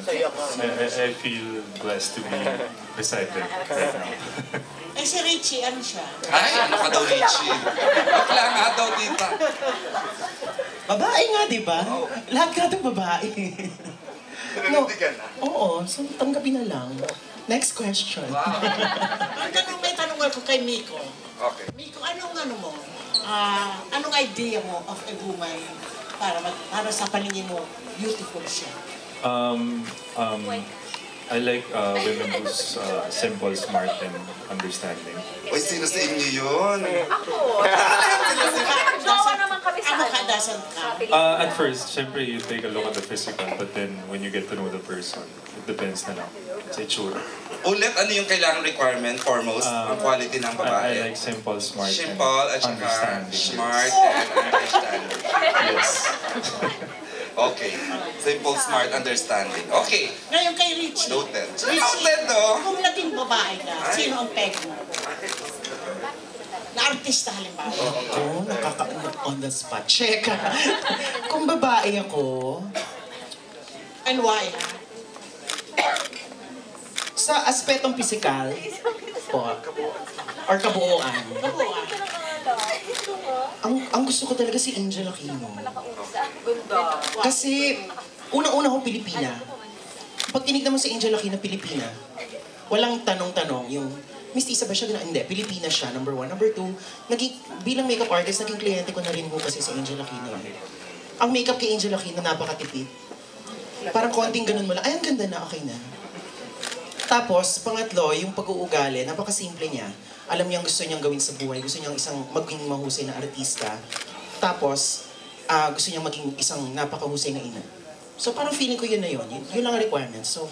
I feel blessed to be beside them right now. Eh si Richie, ano siya? Ay, ano ka daw, Richie? Bakla nga daw, tita. Babae nga, di ba? Lahat ka itong babae. Pinanindigan na. Oo, so tanggapin na lang. Next question. May tanong ako kay Miko. Okay. Miko, anong idea mo of a woman para sa paningin mo, beautiful siya? I like women who's simple, smart, and understanding. Uy, sino sa inyo yun? Ako! Jowa naman kami sa Ano ka, dasan ka? At first, syempre, you take a look at the physical, but then when you get to know the person, it depends na lang sa itsura. Ulit, ano yung kailangan requirement foremost? Ang quality ng I babae? like simple, smart, Simple at and saka understanding. smart and understanding. Yes. Okay. Simple, smart, understanding. Okay. Ngayon kay Richie. Noted. Richie, Noted, no? kung naging babae ka, sino ang peg mo? Na artista halimbawa. Oo, on the spot. Check. Kung babae ako, And why? sa aspetong pisikal, or kabuuan, Kabuuan. ang gusto ko talaga si Angel Aquino. Ganda. Kasi, unang-una akong Pilipina. Pag tinignan mo si Angel Aquino, Pilipina, walang tanong-tanong yung, Miss Tisa ba siya? Hindi, Pilipina siya, number 1. Number 2, bilang makeup artist, naging kliyente ko na rin ho kasi si Angel Aquino. Ang makeup kay Angel Aquino, napakatipid. Parang konting ganun mo lang, ay, ang ganda na, okay na. Tapos, pangatlo, yung pag-uugali, napakasimple niya. Alam niyang gusto niyang gawin sa buhay, gusto niyang maging mahusay na artista. Tapos, gusto niyang maging isang napakahusay na ina. So parang feeling ko yun na yun. Yun lang ang requirement. So,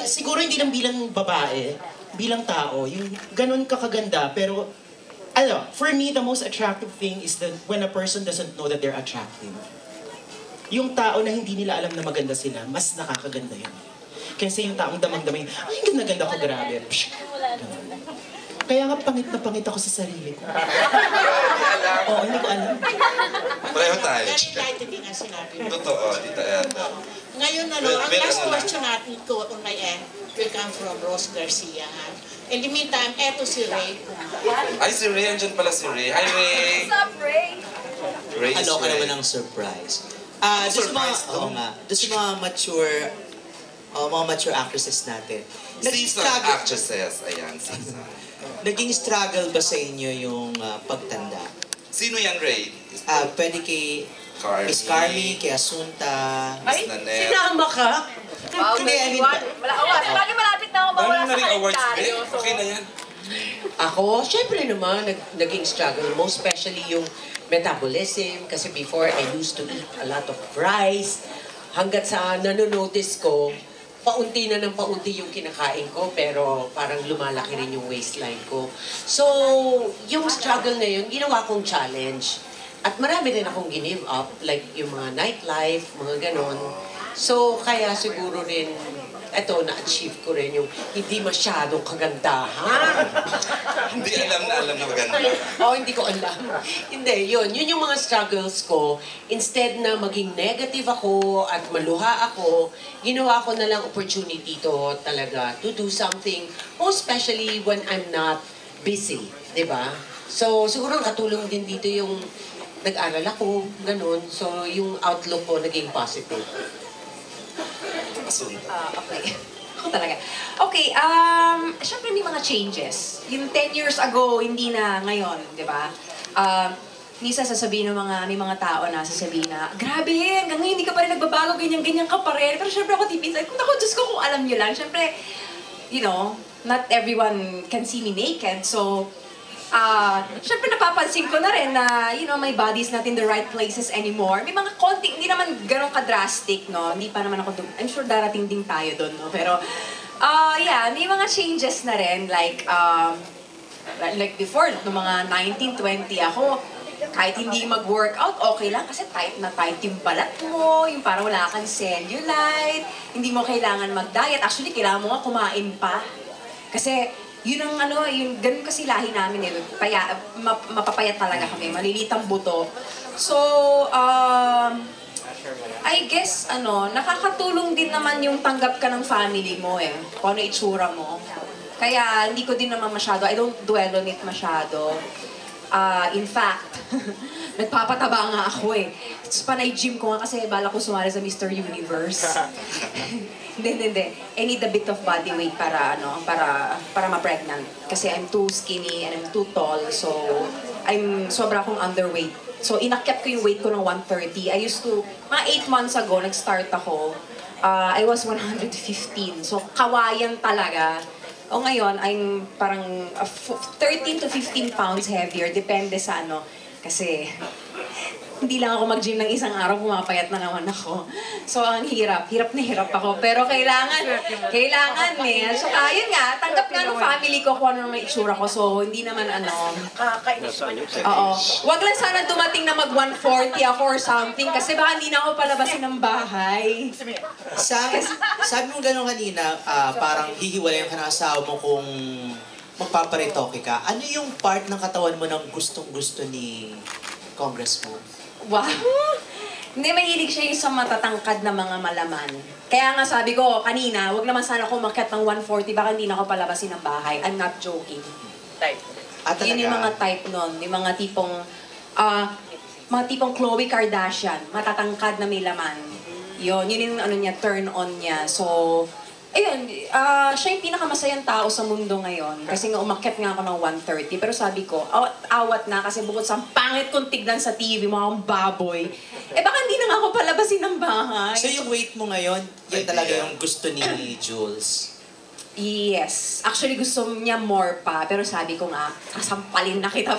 siguro hindi lang bilang babae, bilang tao, yung ganun kakaganda, pero, for me, the most attractive thing is that when a person doesn't know that they're attractive. Yung tao na hindi nila alam na maganda sila, mas nakakaganda yun. Kasi yung taong damang-damay, ay, ang ganda ko, grabe. Psh, kaya nga pangit ako sa sarili ko. Oo, hindi ko alam. Pareho tayo. Very light din ang sinabi mo. Totoo, tita Eda. Ngayon, ang last question natin ko on my end will come from Rose Garcia. In the meantime, eto si Ray. Ay, si Ray. Andyan pala si Ray. Hi, Ray. What's up, Ray? Ray is Ano ka Ray. naman ng surprise? Surprise Oo nga. Doon sa mga mature actresses natin. Seasoned actresses. Ayan, seasoned. Naging struggle ba sa inyo yung pagtanda? Sino yan, Ray? Pwede kay Miss Carmi, kay Asunta. Ay, Nanette. Sinama ka? Wow, Hindi, I mean, wala awas. Lagi malapit na ako mawala Dami sa na rin awards, kalendaryo. Ray. Okay na yan. Ako, syempre naman, naging struggle. Most especially yung metabolism. Kasi before, I used to eat a lot of rice. Hanggat sa nanonotice ko, paunti na ng paunti yung kinakain ko, pero parang lumalaki rin yung waistline ko. So, yung struggle na yun, ginawa kong challenge. At marami rin akong give up, like yung mga nightlife, mga ganon. So, kaya siguro rin, eto, na-achieve ko rin yung hindi masyadong kagandahan. Hindi alam na maganda. Oo, hindi ko alam. Hindi, yun yung mga struggles ko. Instead na maging negative ako at maluha ako, ginawa ko na lang opportunity to talaga to do something, most especially when I'm not busy, di ba? So, siguro katulong din dito yung nag-aral ako, ganun. So, yung outlook ko naging positive. Okay. Ako talaga. Okay, syempre may mga changes. Yung 10 years ago, hindi na ngayon, di ba? Minsan sasabihin may mga tao na sasabihin na, grabe, hanggang ngayon hindi ka pa rin nagbabago, ganyan-ganyan ka pa rin. Pero syempre ako tipid, kung ako, Diyos ko, kung alam nyo lang, syempre, you know, not everyone can see me naked, so, syempre napapansin ko na rin na, you know, my body's not in the right places anymore. May mga konting, hindi naman ganun ka-drastic, no? Hindi pa naman ako, I'm sure darating din tayo doon, no? Pero, yeah, may mga changes na rin, like before, no, mga 19, 20 ako, kahit hindi mag-workout, okay lang kasi tight na tight yung balat mo, yung parang wala kang cellulite, hindi mo kailangan mag-diet. Actually, kailangan mo nga kumain pa. Kasi, yun ang yung ganun kasi lahi namin eh. Mapapayat talaga kami, malilitang buto. So, I guess, nakakatulong din naman yung tanggap ka ng family mo eh. Kung ano itsura mo. Kaya hindi ko din naman masyado, I don't dwell on it masyado. In fact, nagpapataba nga ako eh. Panay gym ko nga kasi bala ko sumali sa Mr. Universe. Hindi. I need a bit of body weight para ma-pregnant. Kasi I'm too skinny and I'm too tall, so sobra akong underweight. So inakyat ko yung weight ko ng 130. I used to, mga 8 months ago, nag-start ako. I was 115. So kawayan talaga. O ngayon, I'm parang 13 to 15 pounds heavier. Depende sa kasi hindi lang ako mag-gym ng isang araw, pumapayat na naman ako. So, ang hirap na hirap ako. Pero kailangan eh. So, yun nga, tanggap nga ng family ko kung ano naman itsura ko. So, hindi naman Oo. Wag lang sana dumating na mag-140 ako or something kasi baka hindi na ako palabasin ng bahay. Sabi mo gano'n kanina, parang hihiwalayan ka ng asawa mo kung magpaparetoke ka. Ano yung part ng katawan mo na gustong-gusto ni Congressman? Wow! Hindi, mahilig siya yung sa matatangkad na mga malaman. Kaya nga sabi ko kanina, wag naman sana ako umakyat ng 140, baka hindi na ako palabasin ng bahay. I'm not joking. Yun yung mga type nun. Yung mga tipong Khloe Kardashian, matatangkad na may laman. Yun yung niya, turn on niya. So, ayun, siya yung pinakamasayang tao sa mundo ngayon. Kasi nga umakyat nga ako ng 130. Pero sabi ko, awat na kasi bukod sa pangit kong tignan sa TV, mga akong baboy. Baka hindi na nga ako palabasin ng bahay. So yung weight mo ngayon, yun talaga yung gusto ni Jules? Yes. Actually, gusto niya more pa. Pero sabi ko nga, sasampalin na kita.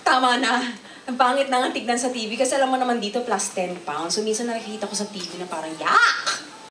Tama na. Ang pangit na nga tignan sa TV. Kasi alam mo naman dito, plus 10 pounds. So minsan nakikita ko sa TV na parang, yak!